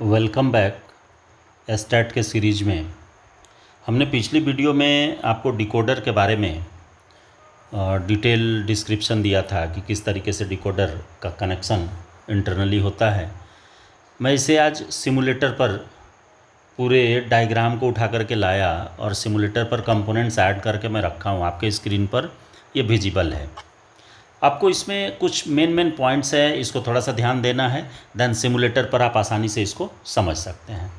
Welcome back. एस्टैट के series में हमने पिछली वीडियो में आपको डिकोडर के बारे में डिटेल डिस्क्रिप्शन दिया था कि किस तरीके से डिकोडर का कनेक्शन इंटरनली होता है। मैं इसे आज सिमुलेटर पर पूरे डायग्राम को उठा करके लाया और सिमुलेटर पर कंपोनेंट्स ऐड करके मैं रखा हूँ। आपके स्क्रीन पर ये विजिबल है। आपको इसमें कुछ मेन पॉइंट्स है, इसको थोड़ा सा ध्यान देना है, देन सिमुलेटर पर आप आसानी से इसको समझ सकते हैं।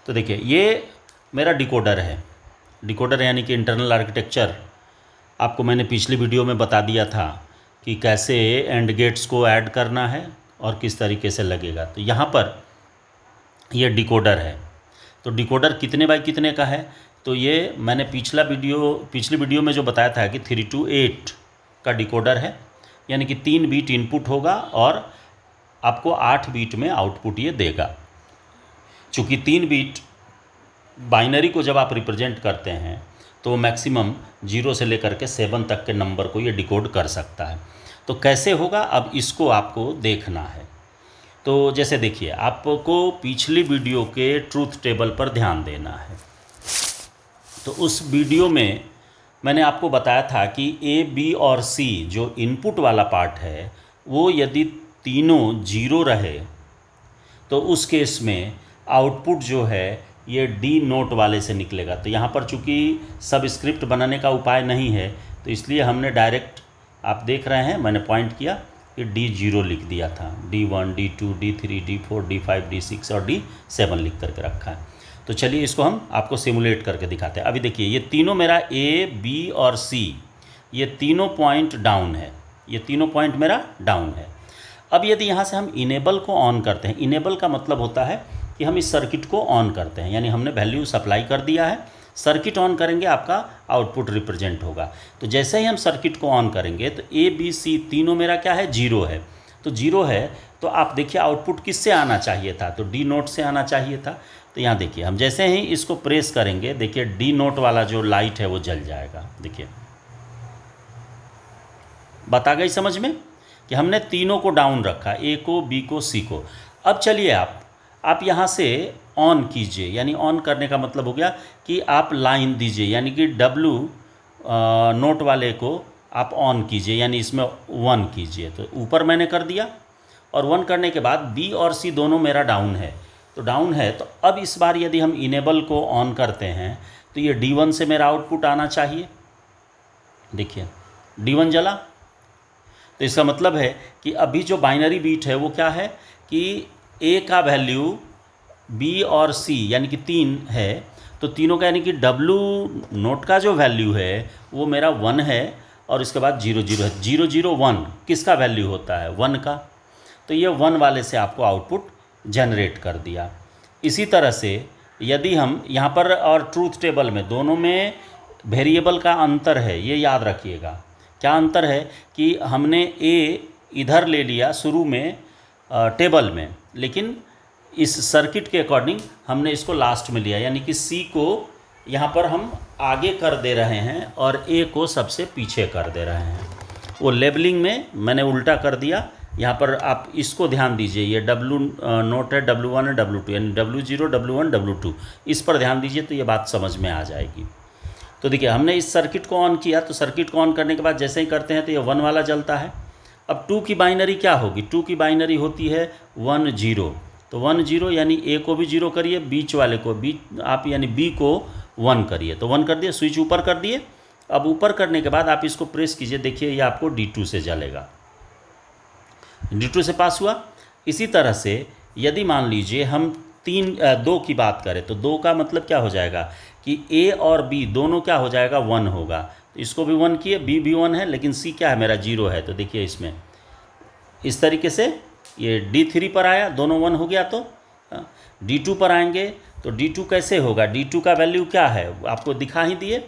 तो देखिए, ये मेरा डिकोडर है। डिकोडर यानी कि इंटरनल आर्किटेक्चर आपको मैंने पिछली वीडियो में बता दिया था कि कैसे एंड गेट्स को ऐड करना है और किस तरीके से लगेगा। तो यहाँ पर ये डिकोडर है। तो डिकोडर कितने बाई कितने का है, तो ये मैंने पिछली वीडियो में जो बताया था कि 3 to 8 का डिकोडर है, यानी कि 3 बीट इनपुट होगा और आपको 8 बीट में आउटपुट ये देगा। चूँकि 3 बीट बाइनरी को जब आप रिप्रेजेंट करते हैं तो मैक्सिमम 0 से लेकर के 7 तक के नंबर को ये डिकोड कर सकता है। तो कैसे होगा, अब इसको आपको देखना है। तो जैसे देखिए, आपको पिछली वीडियो के ट्रूथ टेबल पर ध्यान देना है। तो उस वीडियो में मैंने आपको बताया था कि ए, बी और सी जो इनपुट वाला पार्ट है वो यदि तीनों 0 रहे तो उस केस में आउटपुट जो है ये डी नोट वाले से निकलेगा। तो यहाँ पर चूँकि सबस्क्रिप्ट बनाने का उपाय नहीं है तो इसलिए हमने डायरेक्ट, आप देख रहे हैं मैंने पॉइंट किया कि D0 लिख दिया था। D1, D2, D3, D4, D5, D6 और D7 लिख करके रखा है। तो चलिए इसको हम आपको सिमुलेट करके दिखाते हैं। अभी देखिए, ये तीनों मेरा A, B और C, ये तीनों पॉइंट डाउन है। ये तीनों पॉइंट मेरा डाउन है। अब यदि यहाँ से हम इनेबल को ऑन करते हैं, इनेबल का मतलब होता है कि हम इस सर्किट को ऑन करते हैं, यानी हमने वैल्यू सप्लाई कर दिया है। सर्किट ऑन करेंगे, आपका आउटपुट रिप्रेजेंट होगा। तो जैसे ही हम सर्किट को ऑन करेंगे तो A, B, C तीनों मेरा क्या है, 0 है। तो 0 है तो आप देखिए आउटपुट किससे आना चाहिए था, तो D नोट से आना चाहिए था। तो यहाँ देखिए, हम जैसे ही इसको प्रेस करेंगे, देखिए D नोट वाला जो लाइट है वो जल जाएगा। देखिए, बात आ गई समझ में कि हमने तीनों को डाउन रखा, A को, B को, C को। अब चलिए आप यहाँ से ऑन कीजिए, यानी ऑन करने का मतलब हो गया कि आप लाइन दीजिए, यानी कि W नोट वाले को आप ऑन कीजिए, यानी इसमें 1 कीजिए। तो ऊपर मैंने कर दिया और 1 करने के बाद B और C दोनों मेरा डाउन है। तो डाउन है तो अब इस बार यदि हम इनेबल को ऑन करते हैं तो ये D1 से मेरा आउटपुट आना चाहिए। देखिए D1 जला। तो इसका मतलब है कि अभी जो बाइनरी बीट है वो क्या है कि A का वैल्यू B और C यानी कि 3 है, तो तीनों का यानी कि W नोट का जो वैल्यू है वो मेरा 1 है और इसके बाद 0 0 है। 0 0 1 किसका वैल्यू होता है, 1 का। तो ये 1 वाले से आपको आउटपुट जनरेट कर दिया। इसी तरह से यदि हम यहाँ पर और ट्रूथ टेबल में दोनों में वेरिएबल का अंतर है, ये याद रखिएगा। क्या अंतर है कि हमने A इधर ले लिया शुरू में टेबल में, लेकिन इस सर्किट के अकॉर्डिंग हमने इसको लास्ट में लिया, यानी कि C को यहाँ पर हम आगे कर दे रहे हैं और A को सबसे पीछे कर दे रहे हैं। वो लेबलिंग में मैंने उल्टा कर दिया। यहाँ पर आप इसको ध्यान दीजिए, ये W नोट है, W1 है, W2 यानी W0, W1, W2, इस पर ध्यान दीजिए तो ये बात समझ में आ जाएगी। तो देखिए, हमने इस सर्किट को ऑन किया, तो सर्किट को ऑन करने के बाद जैसे ही करते हैं तो ये 1 वाला जलता है। अब 2 की बाइनरी क्या होगी, 2 की बाइनरी होती है 1 0। तो 1 0 यानी A को भी 0 करिए, बीच वाले को आप यानी B को 1 करिए। तो 1 कर दिए, स्विच ऊपर कर दिए। अब ऊपर करने के बाद आप इसको प्रेस कीजिए, देखिए ये आपको D2 से जलेगा, D2 से पास हुआ। इसी तरह से यदि मान लीजिए हम 2 की बात करें तो 2 का मतलब क्या हो जाएगा कि A और B दोनों क्या हो जाएगा, 1 होगा। तो इसको भी 1 किए, B भी 1 है, लेकिन C क्या है मेरा 0 है। तो देखिए इसमें इस तरीके से ये D3 पर आया, दोनों 1 हो गया। तो D2 पर आएंगे तो D2 कैसे होगा, D2 का वैल्यू क्या है आपको दिखा ही दिए,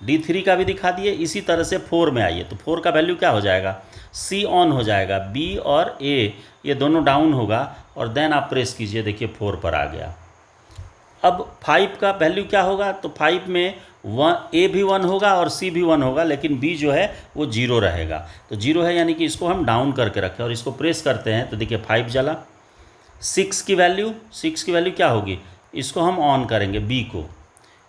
D3 का भी दिखा दिए। इसी तरह से 4 में आइए तो 4 का वैल्यू क्या हो जाएगा, C ऑन हो जाएगा, B और A ये दोनों डाउन होगा और देन आप प्रेस कीजिए, देखिए 4 पर आ गया। अब 5 का वैल्यू क्या होगा, तो 5 में A भी 1 होगा और C भी 1 होगा, लेकिन B जो है वो 0 रहेगा। तो 0 है यानी कि इसको हम डाउन करके रखें और इसको प्रेस करते हैं तो देखिए 5 जला, 6 की वैल्यू क्या होगी, इसको हम ऑन करेंगे बी को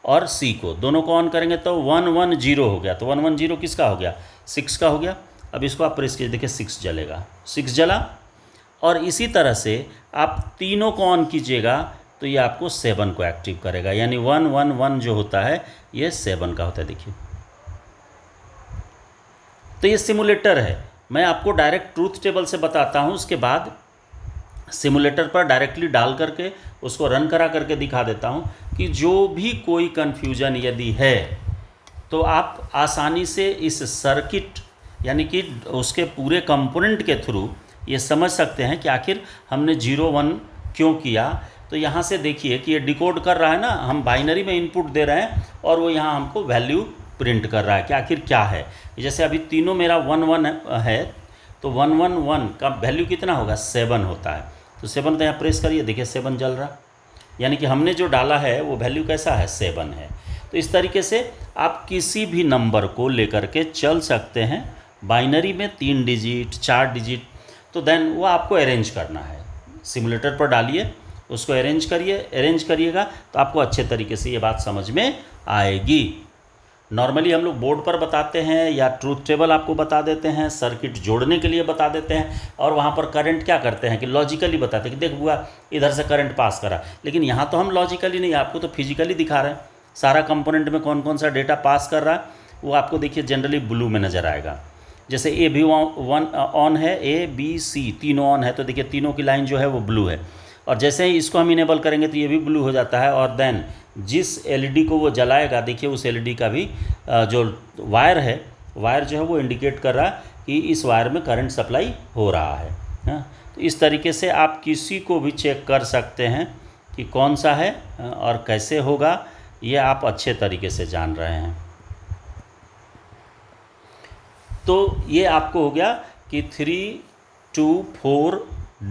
और सी को, दोनों को ऑन करेंगे तो 110 हो गया। तो 110 किसका हो गया, 6 का हो गया। अब इसको आप प्रेस कीजिए, देखिए 6 जलेगा, 6 जला। और इसी तरह से आप तीनों को ऑन कीजिएगा तो ये आपको 7 को एक्टिव करेगा, यानी 111 जो होता है ये 7 का होता है। देखिए तो ये सिमुलेटर है, मैं आपको डायरेक्ट ट्रूथ टेबल से बताता हूँ, उसके बाद सिमुलेटर पर डायरेक्टली डाल करके उसको रन करा करके दिखा देता हूँ कि जो भी कोई कन्फ्यूजन यदि है तो आप आसानी से इस सर्किट यानी कि उसके पूरे कंपोनेंट के थ्रू ये समझ सकते हैं कि आखिर हमने 0-1 क्यों किया। तो यहाँ से देखिए कि ये डिकोड कर रहा है ना, हम बाइनरी में इनपुट दे रहे हैं और वो यहाँ हमको वैल्यू प्रिंट कर रहा है कि आखिर क्या है। जैसे अभी तीनों मेरा 1-1 है तो 111 का वैल्यू कितना होगा, 7 होता है। तो 7 तो यहाँ प्रेस करिए, देखिए 7 जल रहा, यानी कि हमने जो डाला है वो वैल्यू कैसा है, 7 है। तो इस तरीके से आप किसी भी नंबर को लेकर के चल सकते हैं। बाइनरी में 3 डिजिट 4 डिजिट, तो देन वो आपको अरेंज करना है, सिमुलेटर पर डालिए, उसको अरेंज करिएगा तो आपको अच्छे तरीके से ये बात समझ में आएगी। नॉर्मली हम लोग बोर्ड पर बताते हैं या ट्रूथ टेबल आपको बता देते हैं, सर्किट जोड़ने के लिए बता देते हैं, और वहाँ पर करंट क्या करते हैं कि लॉजिकली बताते हैं कि देख बुआ इधर से करंट पास करा। लेकिन यहाँ तो हम लॉजिकली नहीं, आपको तो फिजिकली दिखा रहे हैं सारा कंपोनेंट में कौन कौन सा डेटा पास कर रहा है। वो आपको देखिए जनरली ब्लू में नज़र आएगा। जैसे ए भी ऑन है, ए बी सी तीनों ऑन है, तो देखिए तीनों की लाइन जो है वो ब्लू है। और जैसे ही इसको हम इनेबल करेंगे तो ये भी ब्लू हो जाता है। और देन जिस एलईडी को वो जलाएगा, देखिए उस एलईडी का भी जो वायर जो है वो इंडिकेट कर रहा है कि इस वायर में करंट सप्लाई हो रहा है ना। तो इस तरीके से आप किसी को भी चेक कर सकते हैं कि कौन सा है और कैसे होगा, ये आप अच्छे तरीके से जान रहे हैं। तो ये आपको हो गया कि 3 to 4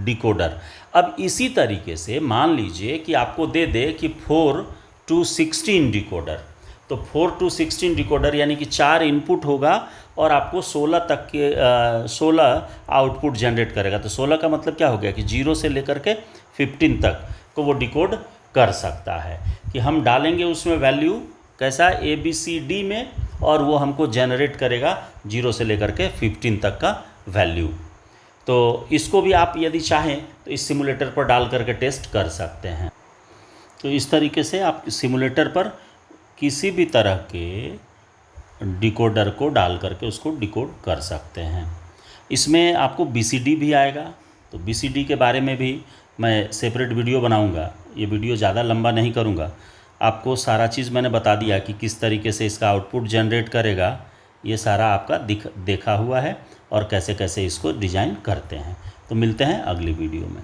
डिकोडर। अब इसी तरीके से मान लीजिए कि आपको दे दे कि 4 to 16 डिकोडर, तो 4 to 16 डिकोडर यानी कि 4 इनपुट होगा और आपको 16 तक के 16 आउटपुट जनरेट करेगा। तो 16 का मतलब क्या हो गया कि 0 से लेकर के 15 तक को वो डिकोड कर सकता है, कि हम डालेंगे उसमें वैल्यू कैसा ABCD में, और वो हमको जनरेट करेगा 0 से लेकर के 15 तक का वैल्यू। तो इसको भी आप यदि चाहें तो इस सिमुलेटर पर डाल करके टेस्ट कर सकते हैं। तो इस तरीके से आप सिमुलेटर पर किसी भी तरह के डिकोडर को डाल करके उसको डिकोड कर सकते हैं। इसमें आपको BCD भी आएगा, तो BCD के बारे में भी मैं सेपरेट वीडियो बनाऊंगा। ये वीडियो ज़्यादा लंबा नहीं करूंगा, आपको सारा चीज़ मैंने बता दिया कि किस तरीके से इसका आउटपुट जनरेट करेगा, ये सारा आपका देखा हुआ है और कैसे कैसे इसको डिज़ाइन करते हैं। तो मिलते हैं अगली वीडियो में।